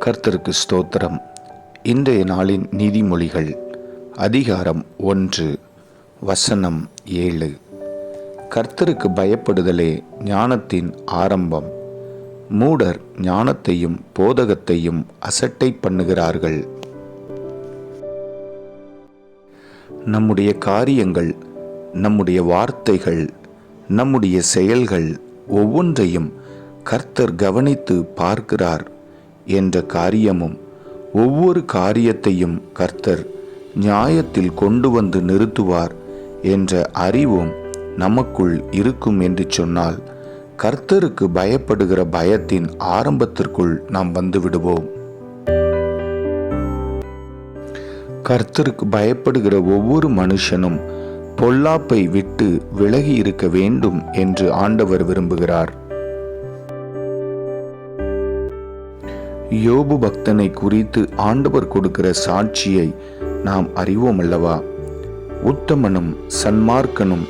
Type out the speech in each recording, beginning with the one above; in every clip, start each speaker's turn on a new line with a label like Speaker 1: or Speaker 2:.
Speaker 1: கர்த்தருக்கு ஸ்தோத்திரம். இன்றைய நாளின் நீதிமொழிகள் அதிகாரம் 1 வசனம் 7. கர்த்தருக்கு பயப்படுதலே ஞானத்தின் ஆரம்பம். மூடர் ஞானத்தையும் போதகத்தையும் அசட்டை பண்ணுகிறார்கள். நம்முடைய காரியங்கள், நம்முடைய வார்த்தைகள், நம்முடைய செயல்கள் ஒவ்வொன்றையும் கர்த்தர் கவனித்து பார்க்கிறார் என்ற காரியமும், ஒவ்வொரு காரியத்தையும் கர்த்தர் நியாயத்தில் கொண்டு வந்து நிறுத்துவார் என்ற அறிவும் நமக்குள் இருக்கும் என்று சொன்னால், கர்த்தருக்கு பயப்படுகிற பயத்தின் ஆரம்பத்திற்குள் நாம் வந்து விடுவோம். கர்த்தருக்கு பயப்படுகிற ஒவ்வொரு மனுஷனும் பொல்லாப்பை விட்டு விலகி இருக்க வேண்டும் என்று ஆண்டவர் விரும்புகிறார். யோபு பக்தனை குறித்து ஆண்டவர் கொடுக்கிற சாட்சியை நாம் அறிவோம் அல்லவா? உத்தமனும் சன்மார்க்கனும்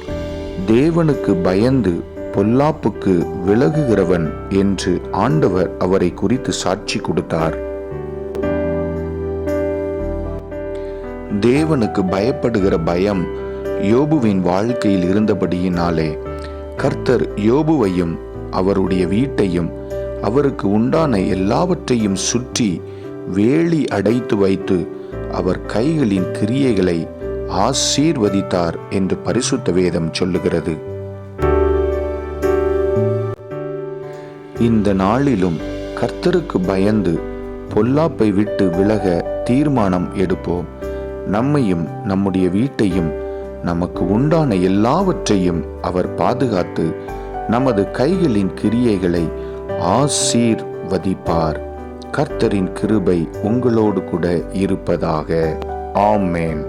Speaker 1: தேவனுக்கு பயந்து பொல்லாப்புக்கு விலகுகிறவன் என்று ஆண்டவர் அவரை குறித்து சாட்சி கொடுத்தார். தேவனுக்கு பயப்படுகிற பயம் யோபுவின் வாழ்க்கையில் இருந்தபடியினாலே கர்த்தர் யோபுவையும் அவருடைய வீட்டையும் அவருக்கு உண்டான எல்லாவற்றையும் சுற்றி வேலி அடைத்து வைத்து அவர் கைகளின் கிரியைகளை ஆசீர்வதித்தார் என்று பரிசுத்த வேதம் சொல்லுகிறது. இந்த நாளிலும் கர்த்தருக்கு பயந்து பொல்லாப்பை விட்டு விலக தீர்மானம் எடுப்போம். நம்மையும் நம்முடைய வீட்டையும் நமக்கு உண்டான எல்லாவற்றையும் அவர் பாதுகாத்து நமது கைகளின் கிரியைகளை ஆசீர்வதிப்பார். கர்த்தரின் கிருபை உங்களோடு கூட இருப்பதாக. ஆமென்.